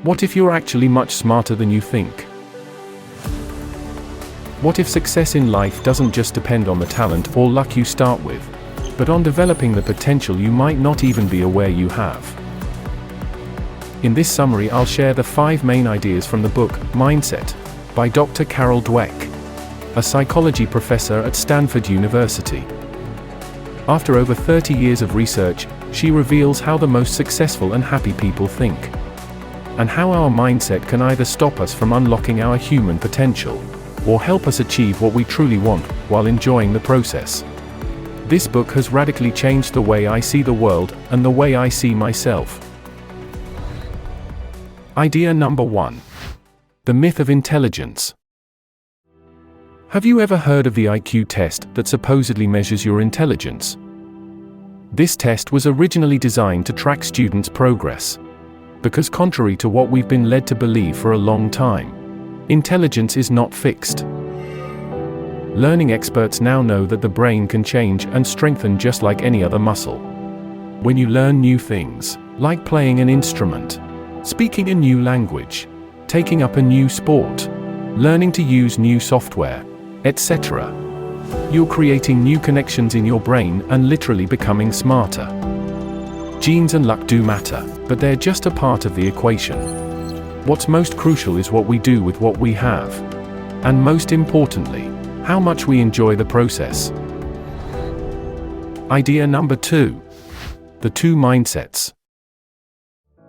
What if you're actually much smarter than you think? What if success in life doesn't just depend on the talent or luck you start with, but on developing the potential you might not even be aware you have? In this summary, I'll share the 5 main ideas from the book, Mindset, by Dr. Carol Dweck, a psychology professor at Stanford University. After over 30 years of research, she reveals how the most successful and happy people think, and how our mindset can either stop us from unlocking our human potential, or help us achieve what we truly want, while enjoying the process. This book has radically changed the way I see the world, and the way I see myself. Idea number 1. The myth of intelligence. Have you ever heard of the IQ test that supposedly measures your intelligence? This test was originally designed to track students' progress. Because contrary to what we've been led to believe for a long time, intelligence is not fixed. Learning experts now know that the brain can change and strengthen just like any other muscle. When you learn new things, like playing an instrument, speaking a new language, taking up a new sport, learning to use new software, etc., you're creating new connections in your brain and literally becoming smarter. Genes and luck do matter, but they're just a part of the equation. What's most crucial is what we do with what we have. And most importantly, how much we enjoy the process. Idea number 2. The 2 mindsets.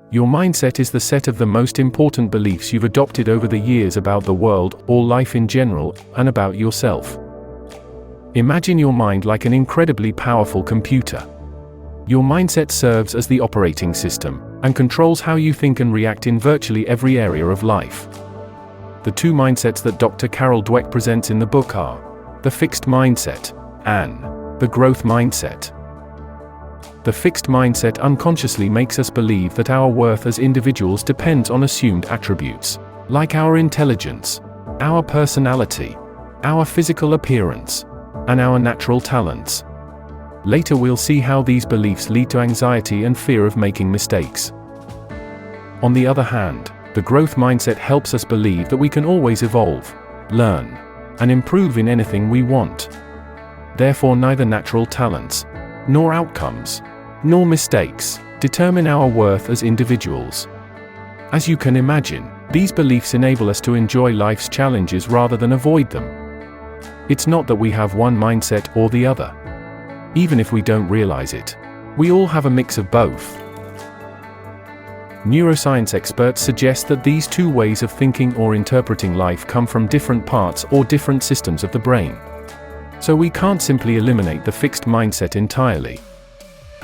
Your mindset is the set of the most important beliefs you've adopted over the years about the world, or life in general, and about yourself. Imagine your mind like an incredibly powerful computer. Your mindset serves as the operating system, and controls how you think and react in virtually every area of life. The 2 mindsets that Dr. Carol Dweck presents in the book are the fixed mindset and the growth mindset. The fixed mindset unconsciously makes us believe that our worth as individuals depends on assumed attributes, like our intelligence, our personality, our physical appearance, and our natural talents. Later we'll see how these beliefs lead to anxiety and fear of making mistakes. On the other hand, the growth mindset helps us believe that we can always evolve, learn, and improve in anything we want. Therefore, neither natural talents, nor outcomes, nor mistakes determine our worth as individuals. As you can imagine, these beliefs enable us to enjoy life's challenges rather than avoid them. It's not that we have one mindset or the other. Even if we don't realize it, we all have a mix of both. Neuroscience experts suggest that these 2 ways of thinking or interpreting life come from different parts or different systems of the brain. So we can't simply eliminate the fixed mindset entirely.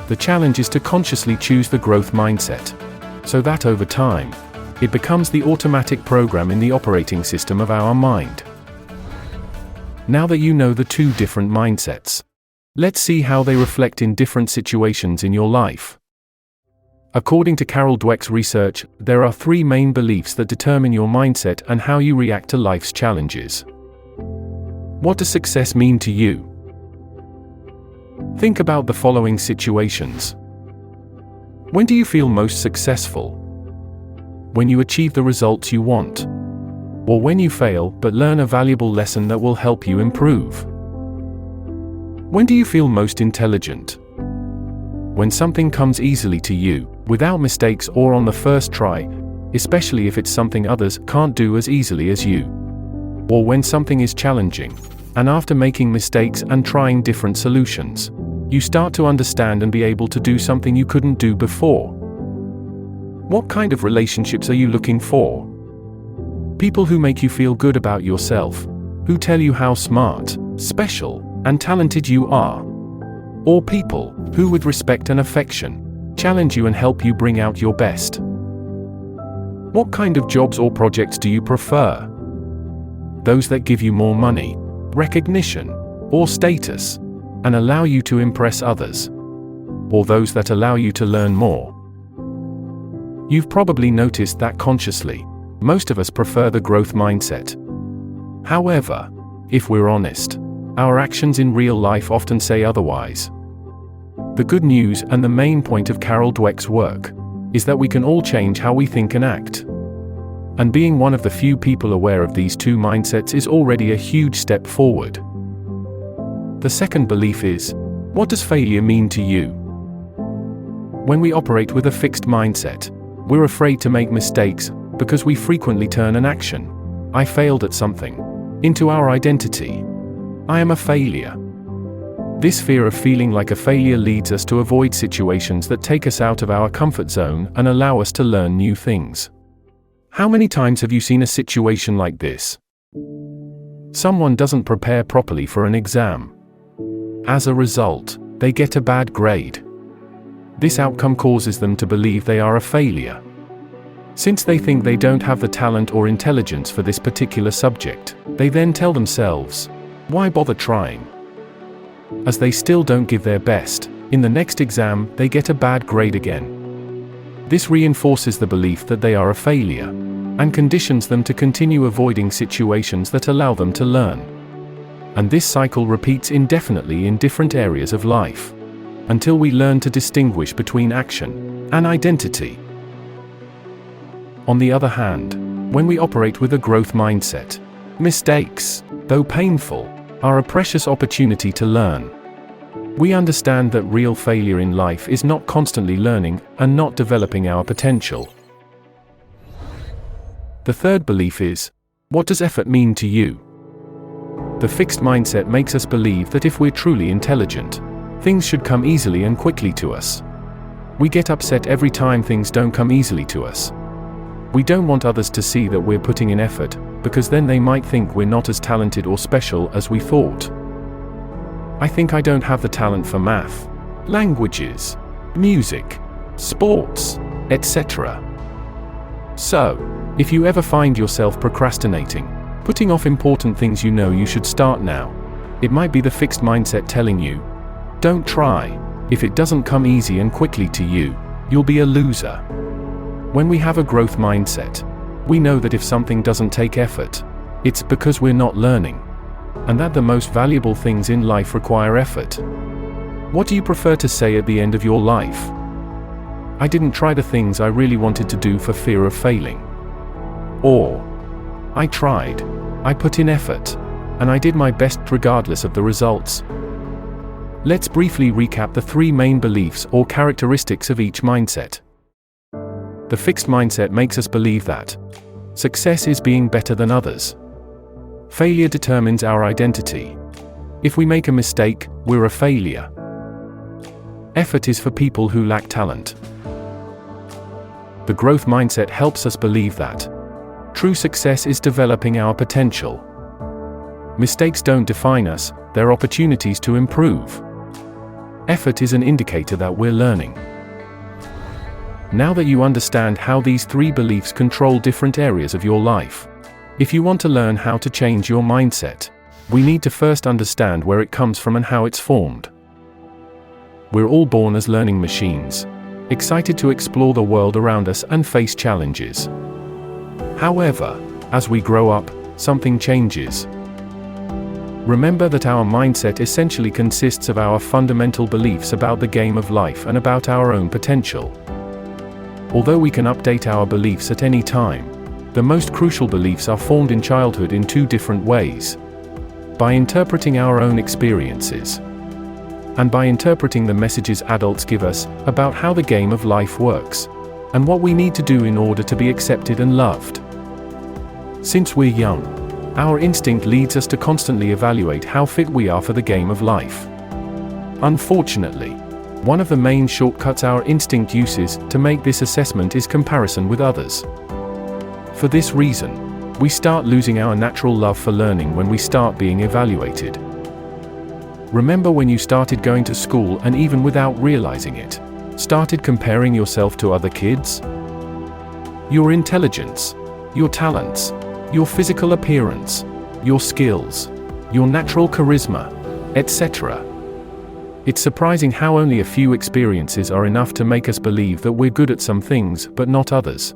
The challenge is to consciously choose the growth mindset, so that over time, it becomes the automatic program in the operating system of our mind. Now that you know the 2 different mindsets, let's see how they reflect in different situations in your life. According to Carol Dweck's research, there are 3 main beliefs that determine your mindset and how you react to life's challenges. What does success mean to you? Think about the following situations. When do you feel most successful? When you achieve the results you want? Or when you fail but learn a valuable lesson that will help you improve? When do you feel most intelligent? When something comes easily to you, without mistakes or on the first try, especially if it's something others can't do as easily as you. Or when something is challenging, and after making mistakes and trying different solutions, you start to understand and be able to do something you couldn't do before. What kind of relationships are you looking for? People who make you feel good about yourself, who tell you how smart, special, and talented you are. Or people who, with respect and affection, challenge you and help you bring out your best. What kind of jobs or projects do you prefer? Those that give you more money, recognition, or status, and allow you to impress others? Or those that allow you to learn more? You've probably noticed that consciously, most of us prefer the growth mindset. However, if we're honest, our actions in real life often say otherwise. The good news, and the main point of Carol Dweck's work, is that we can all change how we think and act. And being one of the few people aware of these two mindsets is already a huge step forward. The second belief is, what does failure mean to you? When we operate with a fixed mindset, we're afraid to make mistakes because we frequently turn an action, "I failed at something," into our identity. I am a failure. This fear of feeling like a failure leads us to avoid situations that take us out of our comfort zone and allow us to learn new things. How many times have you seen a situation like this? Someone doesn't prepare properly for an exam. As a result, they get a bad grade. This outcome causes them to believe they are a failure. Since they think they don't have the talent or intelligence for this particular subject, they then tell themselves, "Why bother trying?" As they still don't give their best, in the next exam, they get a bad grade again. This reinforces the belief that they are a failure, and conditions them to continue avoiding situations that allow them to learn. And this cycle repeats indefinitely in different areas of life, until we learn to distinguish between action and identity. On the other hand, when we operate with a growth mindset, mistakes, though painful, are a precious opportunity to learn. We understand that real failure in life is not constantly learning and not developing our potential. The third belief is, what does effort mean to you? The fixed mindset makes us believe that if we're truly intelligent, things should come easily and quickly to us. We get upset every time things don't come easily to us. We don't want others to see that we're putting in effort, because then they might think we're not as talented or special as we thought. I think I don't have the talent for math, languages, music, sports, etc. So, if you ever find yourself procrastinating, putting off important things you know you should start now, it might be the fixed mindset telling you, don't try. If it doesn't come easy and quickly to you, you'll be a loser. When we have a growth mindset, we know that if something doesn't take effort, it's because we're not learning, and that the most valuable things in life require effort. What do you prefer to say at the end of your life? I didn't try the things I really wanted to do for fear of failing. Or, I tried, I put in effort, and I did my best regardless of the results. Let's briefly recap the three main beliefs or characteristics of each mindset. The fixed mindset makes us believe that success is being better than others. Failure determines our identity. If we make a mistake, we're a failure. Effort is for people who lack talent. The growth mindset helps us believe that true success is developing our potential. Mistakes don't define us, they're opportunities to improve. Effort is an indicator that we're learning. Now that you understand how these three beliefs control different areas of your life, if you want to learn how to change your mindset, we need to first understand where it comes from and how it's formed. We're all born as learning machines, excited to explore the world around us and face challenges. However, as we grow up, something changes. Remember that our mindset essentially consists of our fundamental beliefs about the game of life and about our own potential. Although we can update our beliefs at any time, the most crucial beliefs are formed in childhood in two different ways: by interpreting our own experiences, and by interpreting the messages adults give us about how the game of life works, and what we need to do in order to be accepted and loved. Since we're young, our instinct leads us to constantly evaluate how fit we are for the game of life. Unfortunately, one of the main shortcuts our instinct uses to make this assessment is comparison with others. For this reason, we start losing our natural love for learning when we start being evaluated. Remember when you started going to school and even without realizing it, started comparing yourself to other kids? Your intelligence, your talents, your physical appearance, your skills, your natural charisma, etc. It's surprising how only a few experiences are enough to make us believe that we're good at some things but not others.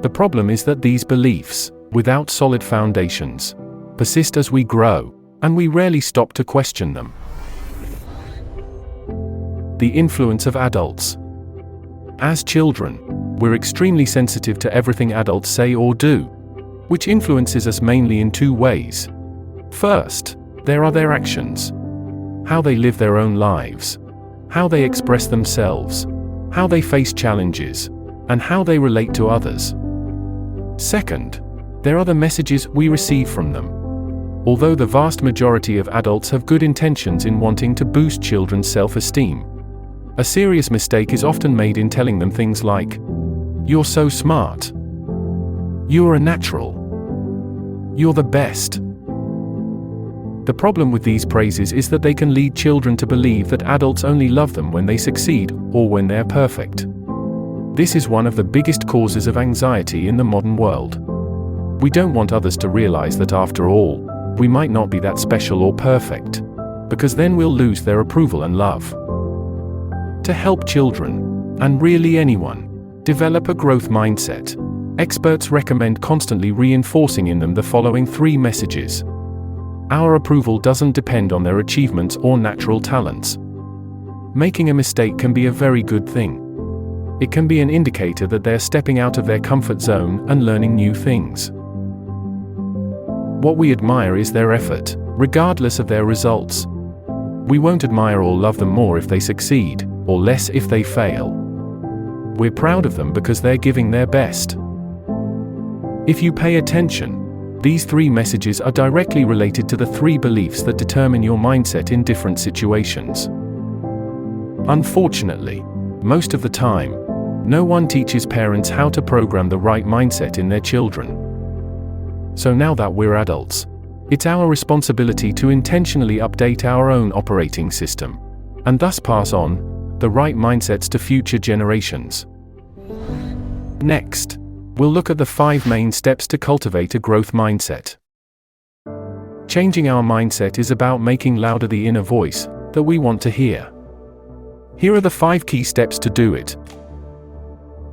The problem is that these beliefs, without solid foundations, persist as we grow, and we rarely stop to question them. The influence of adults. As children, We're extremely sensitive to everything adults say or do, which influences us mainly in two ways. First, there are their actions. How they live their own lives. How they express themselves. How they face challenges. And how they relate to others. Second, there are the messages we receive from them. Although the vast majority of adults have good intentions in wanting to boost children's self-esteem, a serious mistake is often made in telling them things like, "You're so smart. You're a natural. You're the best." The problem with these praises is that they can lead children to believe that adults only love them when they succeed, or when they're perfect. This is one of the biggest causes of anxiety in the modern world. We don't want others to realize that after all, we might not be that special or perfect, because then we'll lose their approval and love. To help children, and really anyone, develop a growth mindset, experts recommend constantly reinforcing in them the following 3 messages. Our approval doesn't depend on their achievements or natural talents. Making a mistake can be a very good thing. It can be an indicator that they're stepping out of their comfort zone and learning new things. What we admire is their effort, regardless of their results. We won't admire or love them more if they succeed, or less if they fail. We're proud of them because they're giving their best. If you pay attention, these 3 messages are directly related to the 3 beliefs that determine your mindset in different situations. Unfortunately, most of the time, no one teaches parents how to program the right mindset in their children. So now that we're adults, it's our responsibility to intentionally update our own operating system, and thus pass on the right mindsets to future generations. Next, we'll look at the 5 main steps to cultivate a growth mindset. Changing our mindset is about making louder the inner voice that we want to hear. Here are the 5 key steps to do it.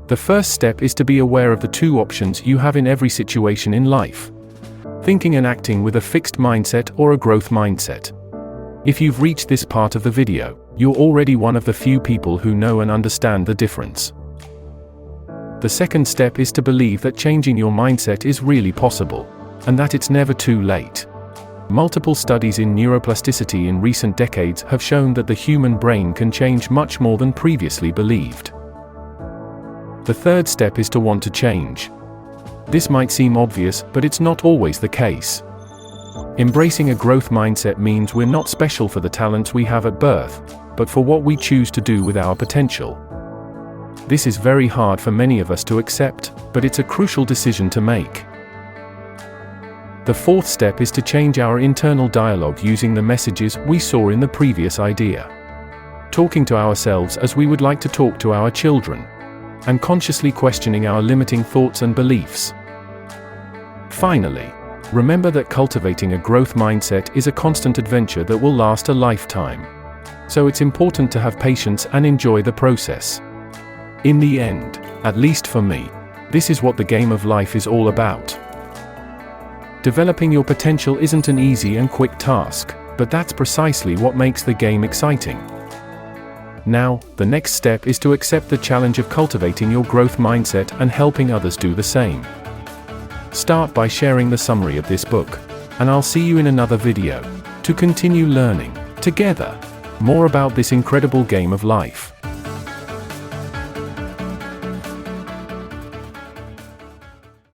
The first step is to be aware of the 2 options you have in every situation in life: thinking and acting with a fixed mindset or a growth mindset. If you've reached this part of the video, you're already one of the few people who know and understand the difference. The second step is to believe that changing your mindset is really possible, and that it's never too late. Multiple studies in neuroplasticity in recent decades have shown that the human brain can change much more than previously believed. The third step is to want to change. This might seem obvious, but it's not always the case. Embracing a growth mindset means we're not special for the talents we have at birth, but for what we choose to do with our potential. This is very hard for many of us to accept, but it's a crucial decision to make. The fourth step is to change our internal dialogue using the messages we saw in the previous idea. Talking to ourselves as we would like to talk to our children, and consciously questioning our limiting thoughts and beliefs. Finally, remember that cultivating a growth mindset is a constant adventure that will last a lifetime. So it's important to have patience and enjoy the process. In the end, at least for me, this is what the game of life is all about. Developing your potential isn't an easy and quick task, but that's precisely what makes the game exciting. Now, the next step is to accept the challenge of cultivating your growth mindset and helping others do the same. Start by sharing the summary of this book, and I'll see you in another video to continue learning together more about this incredible game of life.